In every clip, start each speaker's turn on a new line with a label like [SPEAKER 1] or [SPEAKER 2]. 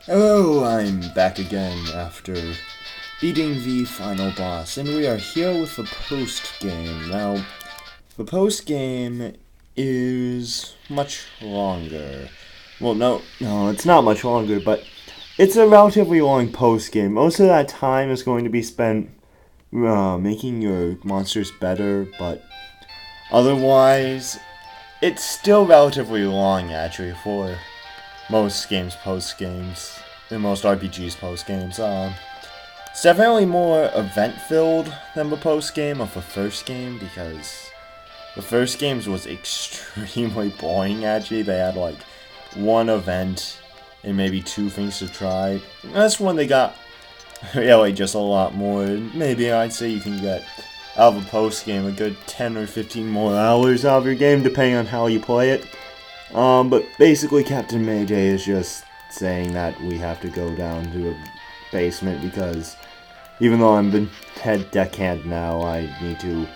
[SPEAKER 1] Hello, I'm back again after beating the final boss, and we are here with the post-game. Now, the post-game is much longer. Well, no, it's not much longer, but it's a relatively long post-game. Most of that time is going to be spent making your monsters better, but otherwise, it's still relatively long, actually, for most games, post games, and most RPGs post games. It's definitely more event filled than the post game of the first game because the first games was extremely boring. Actually, they had like one event and maybe two things to try. That's when they got really just a lot more. Maybe I'd say you can get out of a post game a good 10 or 15 more hours out of your game depending on how you play it. But basically Captain Mayday is just saying that we have to go down to a basement because even though I'm the head deckhand now, I need to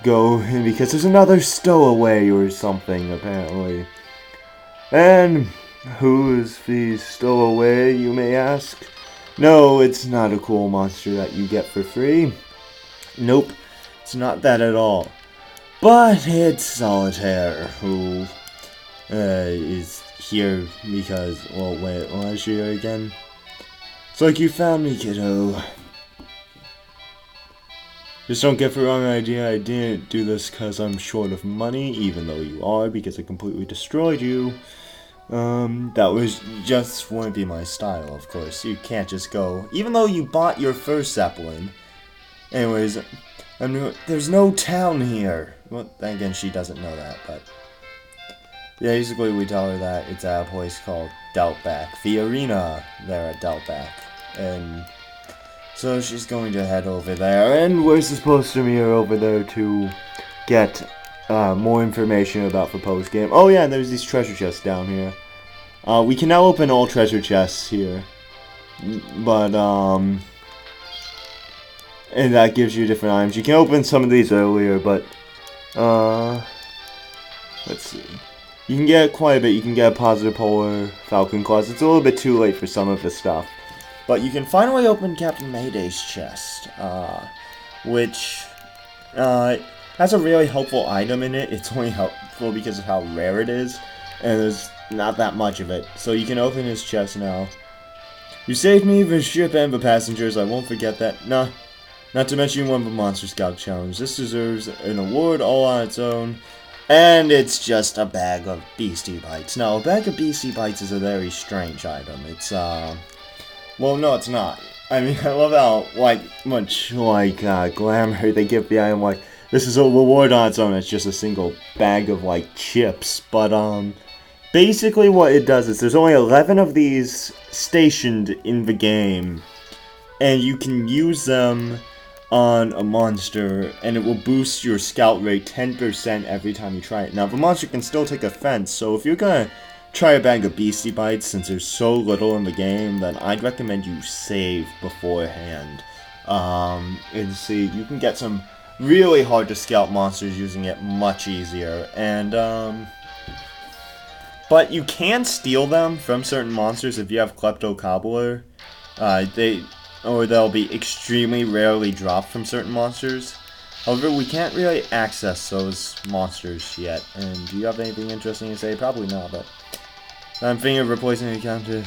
[SPEAKER 1] go because there's another stowaway or something, apparently. And who is the stowaway, you may ask? No, it's not a cool monster that you get for free. Nope, it's not that at all. But it's Solitaire, who is here because, well, wait, why is she here again? It's like you found me, kiddo. Just don't get the wrong idea, I didn't do this because I'm short of money, even though you are, because I completely destroyed you. That was just wouldn't be my style, of course. You can't just go, even though you bought your first Zeppelin. Anyways, there's no town here. Well, then again, she doesn't know that, but yeah, basically we tell her that it's at a place called Deltback, the arena there at Deltback, and so she's going to head over there, and we're supposed to meet her over there to get more information about the post game. Oh yeah, and there's these treasure chests down here. We can now open all treasure chests here, but and that gives you different items. You can open some of these earlier, but let's see. You can get quite a bit. You can get a Positive Polar, Falcon Claws. It's a little bit too late for some of this stuff. But you can finally open Captain Mayday's chest, which has a really helpful item in it. It's only helpful because of how rare it is, and there's not that much of it. So you can open his chest now. You saved me, the ship, and the passengers. I won't forget that. Nah, not to mention you won the Monster Scout Challenge. This deserves an award all on its own. And it's just a bag of Beastie Bites. Now, a bag of Beastie Bites is a very strange item. It's, well, no, it's not. I mean, I love how, much glamour they give the item, this is a reward on its own. It's just a single bag of, chips. But, basically what it does is there's only 11 of these stationed in the game. And you can use them on a monster, and it will boost your scout rate 10% every time you try it. Now, the monster can still take offense, so if you're gonna try a bag of Beastie Bites, since there's so little in the game, then I'd recommend you save beforehand. And see, you can get some really hard to scout monsters using it much easier, and, but you can steal them from certain monsters if you have Klepto Cobbler. They'll be extremely rarely dropped from certain monsters. However, we can't really access those monsters yet. And do you have anything interesting to say? Probably not, but I'm thinking of replacing the counter.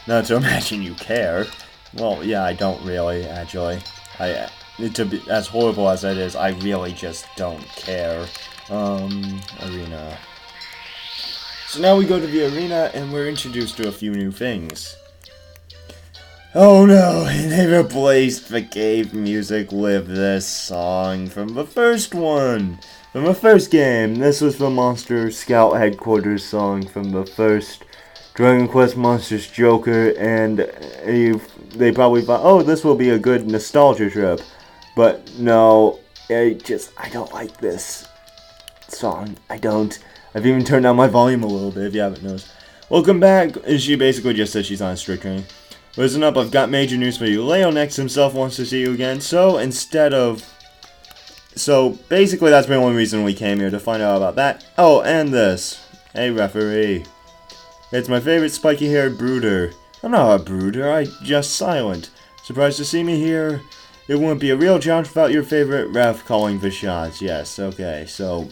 [SPEAKER 1] Not to imagine you care. Well, yeah, I don't really, actually. To be as horrible as that is, I really just don't care. Arena. So now we go to the arena, and we're introduced to a few new things. Oh no, they replaced the cave music with this song from the first one. From the first game. This was the Monster Scout Headquarters song from the first Dragon Quest Monsters Joker, and they probably thought, oh, this will be a good nostalgia trip. But no, I don't like this song. I don't. I've even turned down my volume a little bit if you haven't noticed. Welcome back. And she basically just said she's on a strict train. Listen up, I've got major news for you. Leonex himself wants to see you again, so basically that's the only reason we came here, to find out about that. Oh, and this. Hey, referee. It's my favorite spiky-haired brooder. I'm not a brooder, I'm just silent. Surprised to see me here? It wouldn't be a real challenge without your favorite ref calling the shots. Yes, okay, so...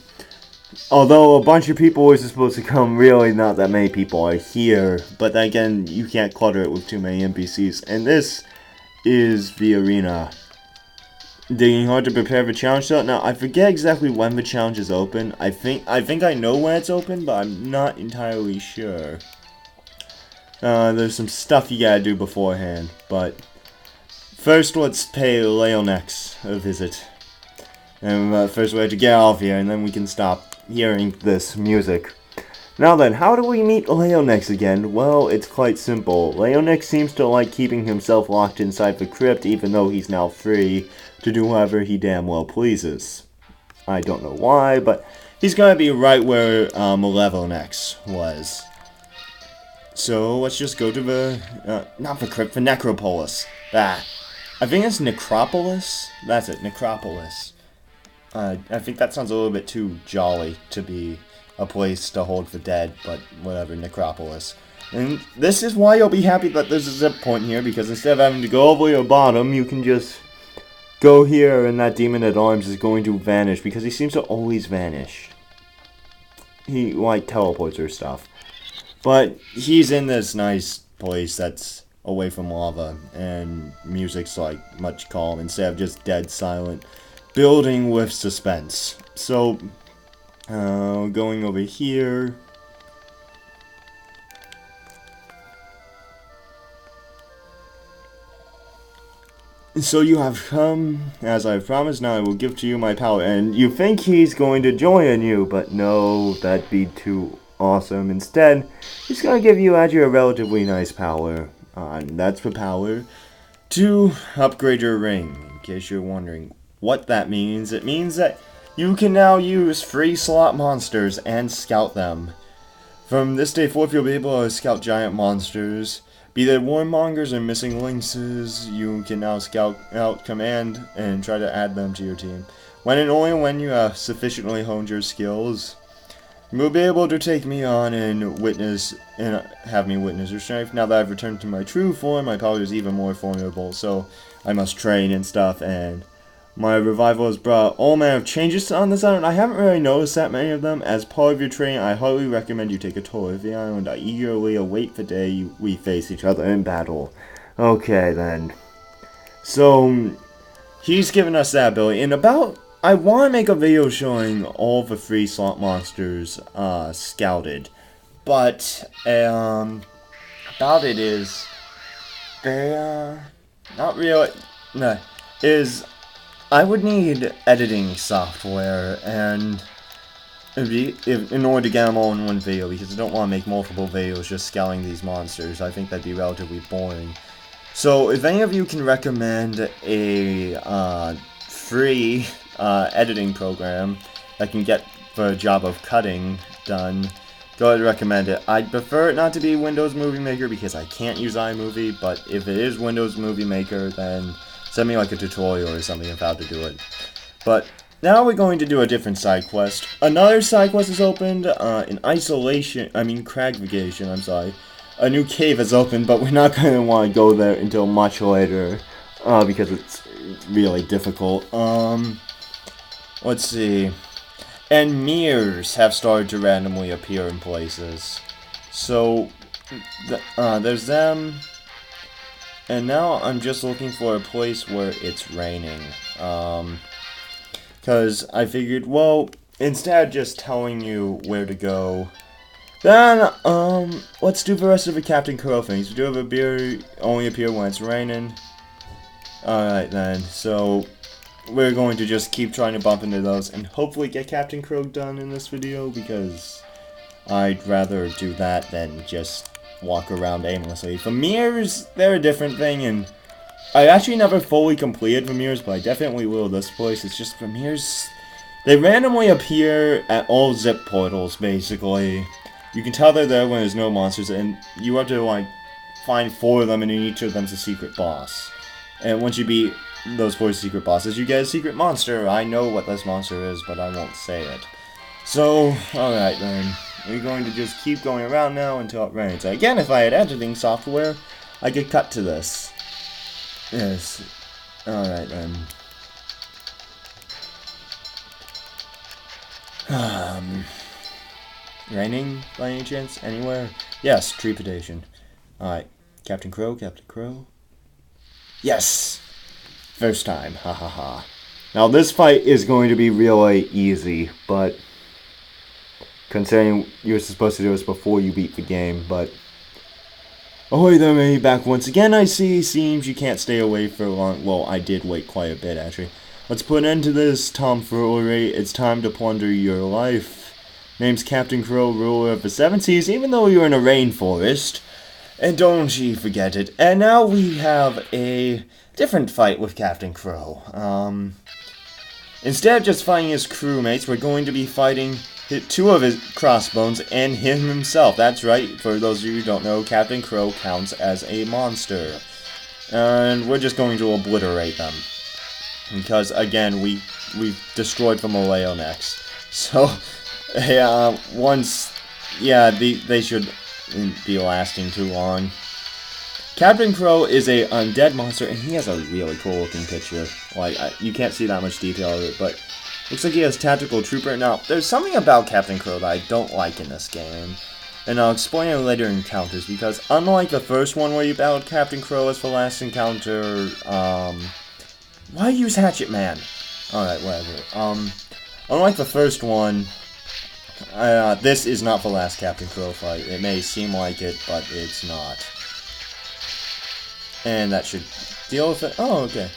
[SPEAKER 1] Although a bunch of people are supposed to come, really not that many people are here. But then again, you can't clutter it with too many NPCs. And this is the arena. Digging hard to prepare the challenge though. Now, I forget exactly when the challenge is open. I think I know when it's open, but I'm not entirely sure. There's some stuff you gotta do beforehand, but... First, let's pay Leonex a visit. And first we have to get off here, and then we can stop hearing this music. Now then, how do we meet Leonex again? Well, it's quite simple. Leonex seems to like keeping himself locked inside the crypt, even though he's now free to do whatever he damn well pleases. I don't know why, but he's gonna be right where Malevonex was. So, let's just go to the, not the crypt, the Necropolis. I think it's Necropolis? That's it, Necropolis. I think that sounds a little bit too jolly to be a place to hold the dead, but whatever, Necropolis. And this is why you'll be happy that there's a zip point here, because instead of having to go all the way to the bottom, you can just go here and that demon at arms is going to vanish, because he seems to always vanish. He, like, teleports or stuff. But he's in this nice place that's away from lava, and music's, like, much calm, instead of just dead silent. Building with suspense. So, going over here. So you have come, as I promised, now I will give to you my power. And you think he's going to join you, but no, that'd be too awesome. Instead, he's going to give you actually a relatively nice power. And that's the power to upgrade your ring, in case you're wondering what that means. It means that you can now use free slot monsters and scout them. From this day forth, you'll be able to scout giant monsters. Be they warmongers or missing lynxes, you can now scout out command and try to add them to your team. When and only when you have sufficiently honed your skills, you will be able to take me on and have me witness your strength. Now that I've returned to my true form, my power is even more formidable, so I must train and stuff, and my revival has brought all manner of changes on this island. I haven't really noticed that many of them. As part of your training, I highly recommend you take a tour of the island. I eagerly await the day we face each other in battle. Okay, then. So, he's given us that ability. And I want to make a video showing all the free slot monsters scouted. But, about it is, they, not really, no, I would need editing software, and in order to get them all in one video, because I don't want to make multiple videos just scouting these monsters. I think that'd be relatively boring. So, if any of you can recommend a free editing program that can get the job of cutting done, go ahead and recommend it. I'd prefer it not to be Windows Movie Maker because I can't use iMovie, but if it is Windows Movie Maker, then send me like a tutorial or something of how to do it. But now we're going to do a different side quest. Another side quest is opened, Cragvigation, I'm sorry. A new cave is opened, but we're not going to want to go there until much later, because it's really difficult. Let's see. And mirrors have started to randomly appear in places. So, there's them. And now I'm just looking for a place where it's raining. Because I figured, well, instead of just telling you where to go, then, let's do the rest of the Captain Crow things. We do have a beer only appear when it's raining. Alright then, so we're going to just keep trying to bump into those and hopefully get Captain Crow done in this video, because I'd rather do that than just walk around aimlessly. The mirrors, they're a different thing, and I actually never fully completed the mirrors, but I definitely will this place. It's just the mirrors, they randomly appear at all zip portals, basically. You can tell they're there when there's no monsters, and you have to, like, find 4 of them, and in each of them's a secret boss. And once you beat those 4 secret bosses, you get a secret monster. I know what this monster is, but I won't say it. So, alright then. we're going to just keep going around now until it rains. Again, if I had editing software, I could cut to this. Yes. Alright then. Raining by any chance? Anywhere? Yes, trepidation. Alright. Captain Crow, Captain Crow. Yes! First time, ha ha ha. Now this fight is going to be really easy, but considering you're supposed to do this before you beat the game, but ahoy there, me, back once again. I see. Seems you can't stay away for long. Well, I did wait quite a bit, actually. Let's put an end to this tomfoolery. It's time to plunder your life. Name's Captain Crow, ruler of the Seven Seas, even though you're in a rainforest. And don't ye forget it. And now we have a different fight with Captain Crow. Instead of just fighting his crewmates, we're going to be fighting two of his crossbones and him himself. That's right, for those of you who don't know, Captain Crow counts as a monster. And we're just going to obliterate them. Because, again, we've destroyed the Maleonex. So, yeah, they should be lasting too long. Captain Crow is a undead monster, and he has a really cool looking picture. Like, you can't see that much detail of it, but looks like he has Tactical Trooper. Now, there's something about Captain Crow that I don't like in this game, and I'll explain it later in encounters, because unlike the first one where you battled Captain Crow as the last encounter, why use Hatchet Man? Alright, whatever. Unlike the first one, this is not the last Captain Crow fight. It may seem like it, but it's not. And that should deal with it. Oh, okay.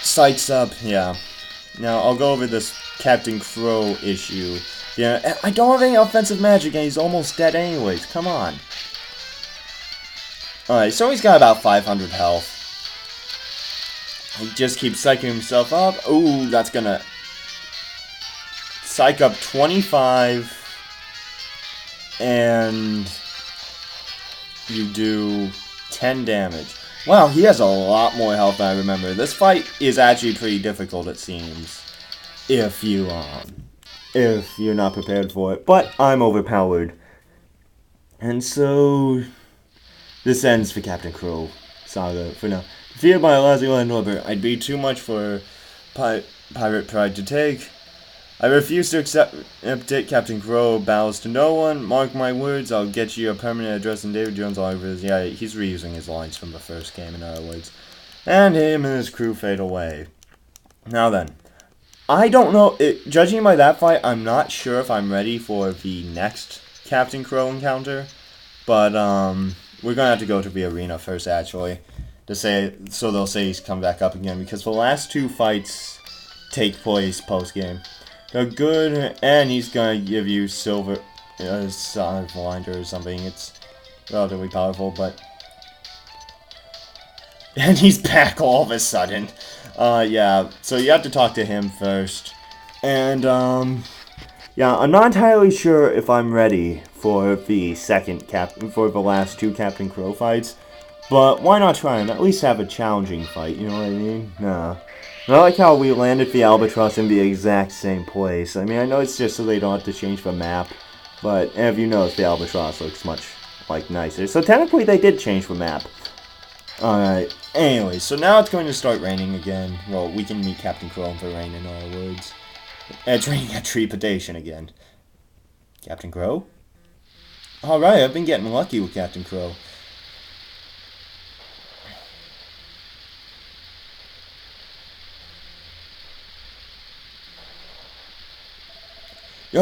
[SPEAKER 1] Sights up, yeah. Now, I'll go over this Captain Crow issue. Yeah, I don't have any offensive magic, and he's almost dead anyways. Come on. Alright, so he's got about 500 health. He just keeps psyching himself up. Ooh, that's gonna psych up 25. And you do 10 damage. Wow, he has a lot more health than I remember. This fight is actually pretty difficult, it seems. If you're not prepared for it. But I'm overpowered. And so this ends the Captain Crow saga for now. Feared by Lazio and Norbert, I'd be too much for pirate pride to take. I refuse to accept Captain Crow bows to no one. Mark my words, I'll get you a permanent address in David Jones all over his. Yeah, he's reusing his lines from the first game, in other words. And him and his crew fade away. Now then, I don't know, judging by that fight, I'm not sure if I'm ready for the next Captain Crow encounter. But, we're gonna have to go to the arena first, actually. So they'll say he's come back up again, because the last two fights take place post-game. They're good, and he's gonna give you silver, Sonic Blinder or something. It's relatively powerful, but... And he's back all of a sudden. Yeah, so you have to talk to him first. And, yeah, I'm not entirely sure if I'm ready for the last two Captain Crow fights. But why not try and at least have a challenging fight, you know what I mean? Nah. I like how we landed the Albatross in the exact same place. I mean, I know it's just so they don't have to change the map, but if you notice, the Albatross looks much, nicer. So technically, they did change the map. Alright, anyway, so now it's going to start raining again. Well, we can meet Captain Crow in the rain, in other words. It's raining at trepidation again. Captain Crow? Alright, I've been getting lucky with Captain Crow.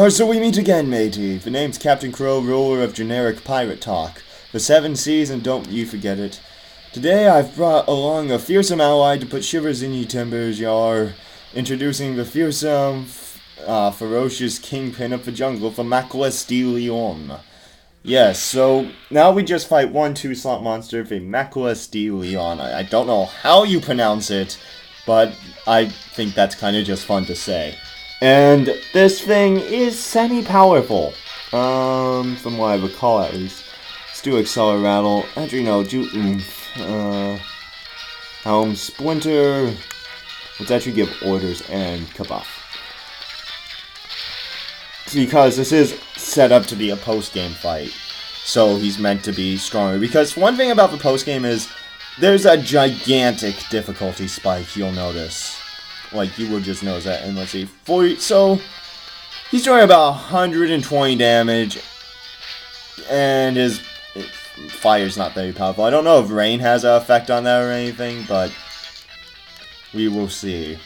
[SPEAKER 1] So we meet again, matey. The name's Captain Crow, ruler of generic pirate talk. The Seven Seas, and don't you forget it. Today I've brought along a fearsome ally to put shivers in ye timbers, yar. Introducing the fearsome, ferocious kingpin of the jungle, the Maculas de Leon. Yes, so now we just fight 1/2 slot monster, the Maculas de Leon. I don't know how you pronounce it, but I think that's kind of just fun to say. And this thing is semi-powerful, from what I recall at least. Let's do Accelerate, Actually, no, Helm Splinter. Let's actually give orders and Kabuff. because this is set up to be a post-game fight. So he's meant to be stronger. Because one thing about the post-game is there's a gigantic difficulty spike, you'll notice. Like, you will just notice that. And let's see. So, he's doing about 120 damage. And his fire's not very powerful. I don't know if rain has an effect on that or anything, but we will see.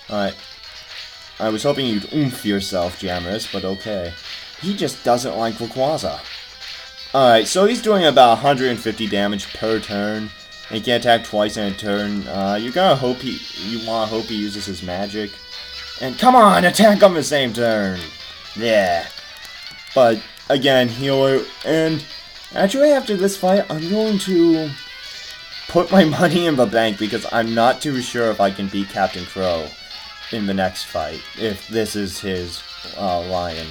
[SPEAKER 1] Alright. I was hoping you'd oomph yourself, Jammerus, but okay. He just doesn't like Rayquaza. Alright, so he's doing about 150 damage per turn. And he can attack twice in a turn. You wanna hope he uses his magic. And come on, attack on the same turn! Yeah. But, again, healer. And actually after this fight, I'm going to put my money in the bank because I'm not too sure if I can beat Captain Crow in the next fight. If this is his lion.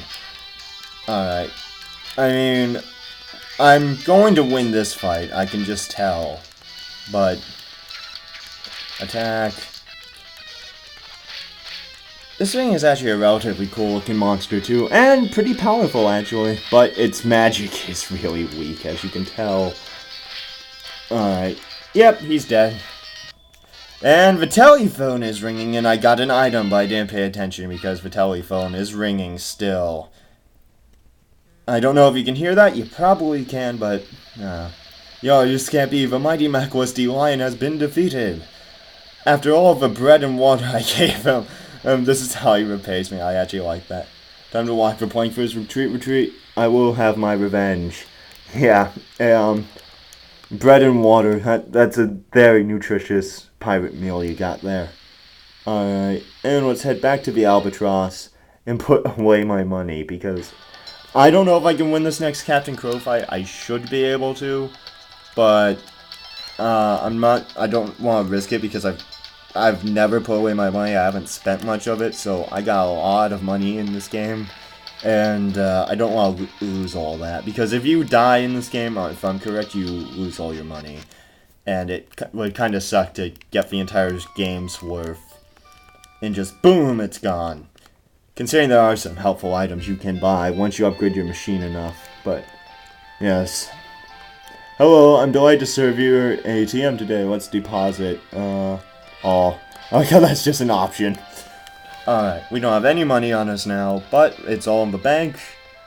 [SPEAKER 1] Alright. I mean, I'm going to win this fight, I can just tell. But, attack. This thing is actually a relatively cool looking monster too, and pretty powerful actually. But its magic is really weak, as you can tell. Alright. Yep, he's dead. And the telephone is ringing, and I got an item, but I didn't pay attention because the telephone is ringing still. I don't know if you can hear that. You probably can, but... Yo, you Scampy, the mighty Maquesty Lion has been defeated. After all of the bread and water I gave him, this is how he repays me. I actually like that. Time to walk the plank for his retreat. I will have my revenge. Yeah, bread and water. That's a very nutritious pirate meal you got there. Alright, and let's head back to the Albatross and put away my money, because I don't know if I can win this next Captain Crow fight. I should be able to, but I don't want to risk it because I've never put away my money. I haven't spent much of it, so I got a lot of money in this game. And I don't want to lose all that, because if you die in this game, if I'm correct, you lose all your money. And it would kind of suck to get the entire game's worth, and just boom, it's gone. Considering there are some helpful items you can buy once you upgrade your machine enough, but yes. Hello, I'm delighted to serve your ATM today. Let's deposit. Okay, that's just an option. Alright, we don't have any money on us now, but it's all in the bank,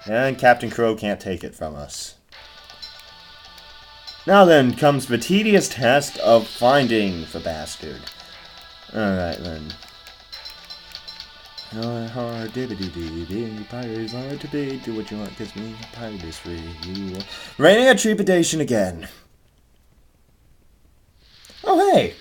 [SPEAKER 1] and Captain Crow can't take it from us. Now then comes the tedious task of finding the bastard. Alright then. Pirates are to be, do what you want, cause me, pirate is free. Raining a trepidation again. Oh hey!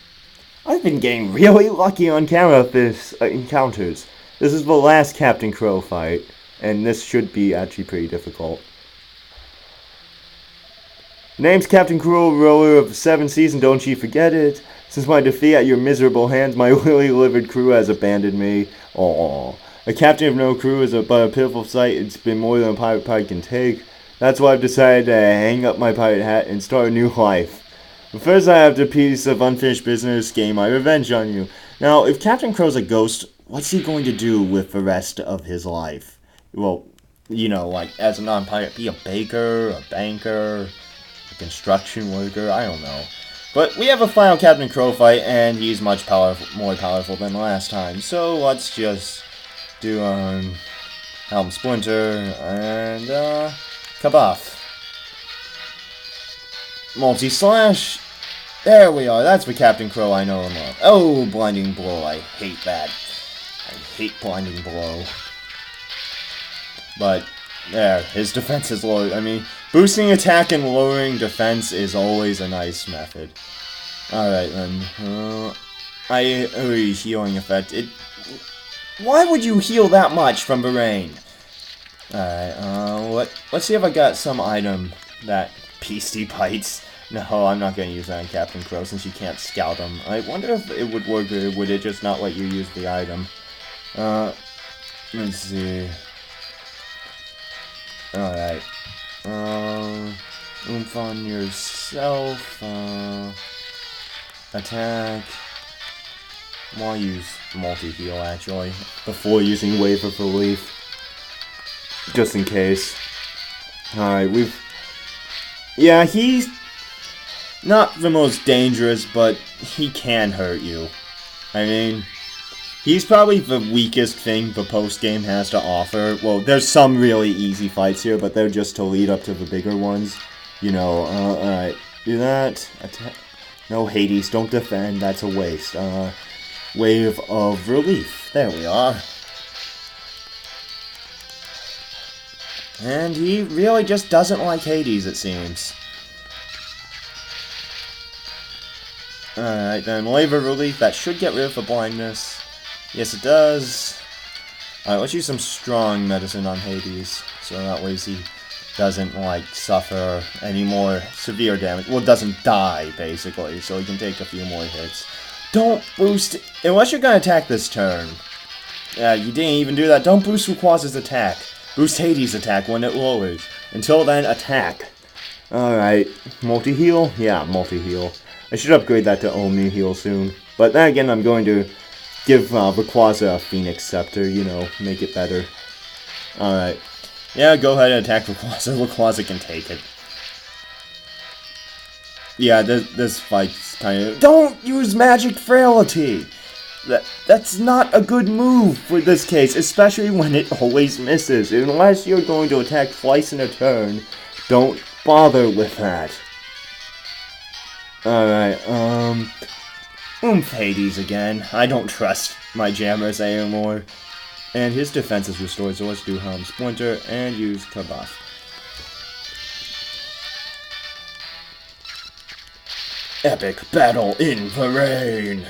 [SPEAKER 1] I've been getting really lucky on camera with this encounters. This is the last Captain Crow fight, and this should be actually pretty difficult. Name's Captain Crow, ruler of the 7 seas, and don't you forget it. Since my defeat at your miserable hands, my lily-livered crew has abandoned me. Aww. A captain of no crew is but a pitiful sight. It's been more than a pirate can take. That's why I've decided to hang up my pirate hat and start a new life. But first I have the piece of unfinished business, gain my revenge on you. Now, if Captain Crow's a ghost, what's he going to do with the rest of his life? Well, you know, like, as a non-pirate, be a baker, a banker, a construction worker, I don't know. But we have a final Captain Crow fight, and he's much more powerful than last time. So let's just do Helm Splinter and Kabuff. Multi-slash. There we are. That's the Captain Crow I know and love. Oh, Blinding Blow. I hate that. I hate Blinding Blow. But there, his defense is low. I mean, boosting attack and lowering defense is always a nice method. Alright then. Healing effect. Why would you heal that much from the rain? Alright, let's see if I got some item that Beastie Bites. No, I'm not going to use that on Captain Crow since you can't scout him. I wonder if it would work or would it just not let you use the item. Let's see. Alright. Oomph on yourself. Attack. I'll use multi-heal actually, before using Wave of Relief. just in case. Alright, yeah, he's not the most dangerous, but he can hurt you. I mean, he's probably the weakest thing the post-game has to offer. Well, there's some really easy fights here, but they're just to lead up to the bigger ones. You know, alright, do that. No, Hades, don't defend, that's a waste. Wave of relief. There we are. And he really just doesn't like Hades, it seems. Alright, then Wave of Relief. That should get rid of the blindness. Yes, it does. Alright, let's use some strong medicine on Hades. So that way he doesn't, like, suffer any more severe damage. Well, doesn't die, basically. So he can take a few more hits. Don't boost... Unless you're gonna attack this turn. Yeah, you didn't even do that. Don't boost Rayquaza's attack. Boost Hades' attack when it lowers. Until then, attack. Alright. Multi-heal? Yeah, multi-heal. I should upgrade that to Omni-heal soon. But then again, I'm going to give Rayquaza a Phoenix Scepter, you know, make it better. Alright. Yeah, go ahead and attack Rayquaza. Rayquaza can take it. Yeah, this fight's kind of... Don't use Magic Frailty! That's not a good move for this case, especially when it always misses. Unless you're going to attack twice in a turn, don't bother with that. Alright, Hades again. I don't trust my jammers anymore. And his defense is restored, so let's do Helm Splinter and use Kabuff. Epic battle in the rain!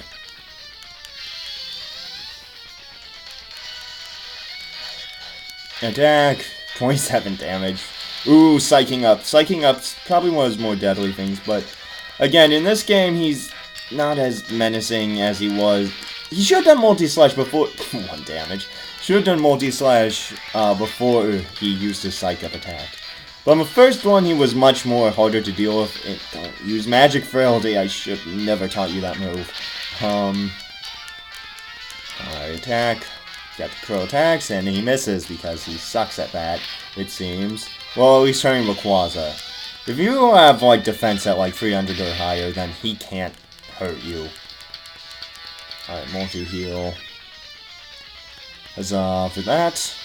[SPEAKER 1] Attack! 27 damage. Ooh, Psyching Up. Psyching Up's probably one of his more deadly things, but again, in this game, he's not as menacing as he was. He should have done Multi-Slash before... 1 damage. Should have done Multi-Slash before he used his Psych Up attack. But on the first one, he was much more harder to deal with. Don't use Magic Frailty. I should never taught you that move. Alright, attack. Got the Crow attacks, and he misses because he sucks at that, it seems. Well, at least turning Rayquaza. If you have, like, defense at, like, 300 or higher, then he can't hurt you. Alright, multi-heal. Huzzah for that.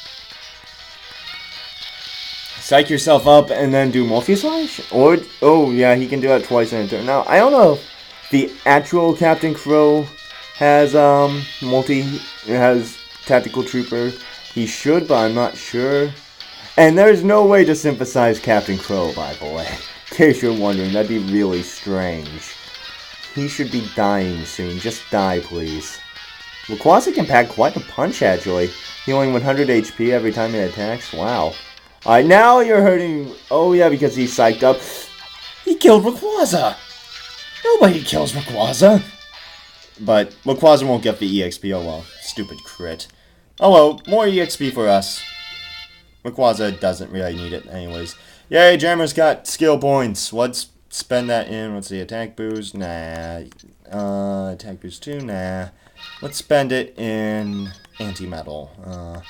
[SPEAKER 1] Psych yourself up and then do multi-slash? Or, oh yeah, he can do that twice in a turn. Now, I don't know if the actual Captain Crow has, has Tactical Trooper. He should, but I'm not sure. And there's no way to synthesize Captain Crow, by the way. In case you're wondering, that'd be really strange. He should be dying soon. Just die, please. Rayquaza can pack quite a punch, actually. Healing 100 HP every time it attacks. Wow. Alright, now you're hurting... Oh, yeah, because he's psyched up. He killed Rayquaza! Nobody kills Rayquaza! But Rayquaza won't get the EXP. Oh, well. Stupid crit. Oh, well. More EXP for us. Rayquaza doesn't really need it anyways. Yay, Jammer's got skill points. Let's spend that in. Let's see. Attack boost? Nah. Attack boost 2? Nah. Let's spend it in anti-metal.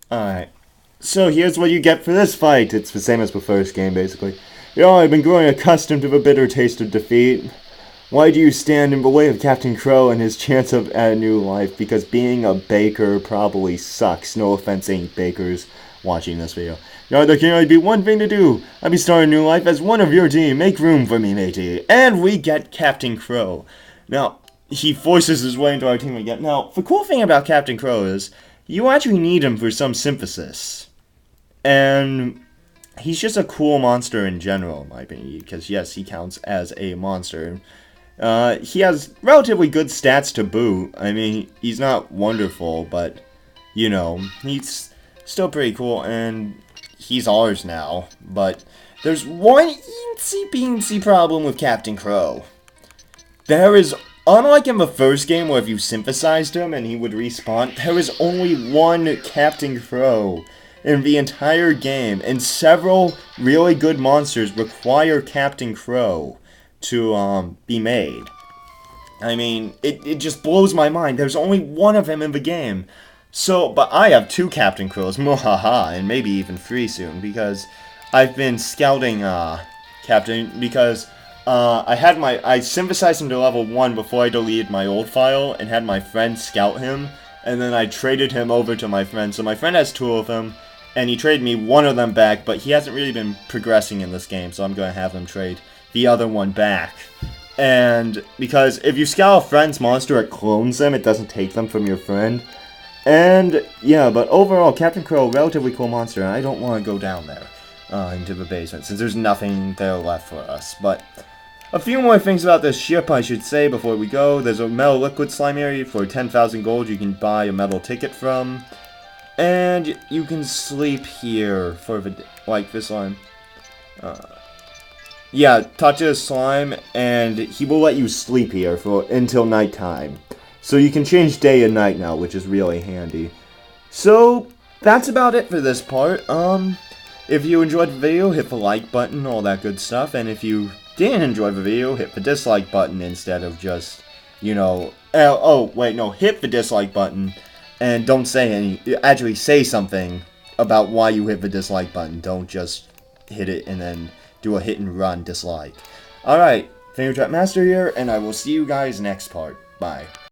[SPEAKER 1] Alright. So here's what you get for this fight. It's the same as the first game, basically. You know, I've been growing accustomed to the bitter taste of defeat. Why do you stand in the way of Captain Crow and his chance of a new life? Because being a baker probably sucks. No offense, any bakers watching this video. You know, there can only be one thing to do. I'll be starting a new life as one of your team. Make room for me, matey. And we get Captain Crow. Now, he forces his way into our team again. Now, the cool thing about Captain Crow is you actually need him for some synthesis. And he's just a cool monster in general, in my opinion, because yes, he counts as a monster. He has relatively good stats to boot. I mean, he's not wonderful, but, you know, he's still pretty cool, and he's ours now. But there's one eensy-beensy problem with Captain Crow. There is, unlike in the first game where if you synthesized him and he would respawn, there is only one Captain Crow in the entire game, and several really good monsters require Captain Crow to be made. I mean, it just blows my mind. There's only one of him in the game. So, but I have 2 Captain Krills, muhaha, and maybe even 3 soon, because I've been scouting, Captain, because, I synthesized him to level 1 before I deleted my old file, and had my friend scout him, and then I traded him over to my friend, so my friend has 2 of them, and he traded me 1 of them back, but he hasn't really been progressing in this game, so I'm going to have him trade the other one back. And, because if you scout a friend's monster, it clones them, it doesn't take them from your friend. And, yeah, but overall, Captain Krill, relatively cool monster, and I don't want to go down there, into the basement, since there's nothing there left for us. But, a few more things about this ship I should say before we go. There's a metal liquid slime area for 10,000 gold you can buy a metal ticket from. And you can sleep here for the, like this one. Yeah, touch a slime, and he will let you sleep here for until nighttime. So you can change day and night now, which is really handy. So, that's about it for this part. If you enjoyed the video, hit the like button, all that good stuff. And if you didn't enjoy the video, hit the dislike button instead of just, you know... oh, wait, no, hit the dislike button. And don't say any... Actually, say something about why you hit the dislike button. Don't just hit it and then do a hit and run dislike. Alright, Fingertrap Master here, and I will see you guys next part. Bye.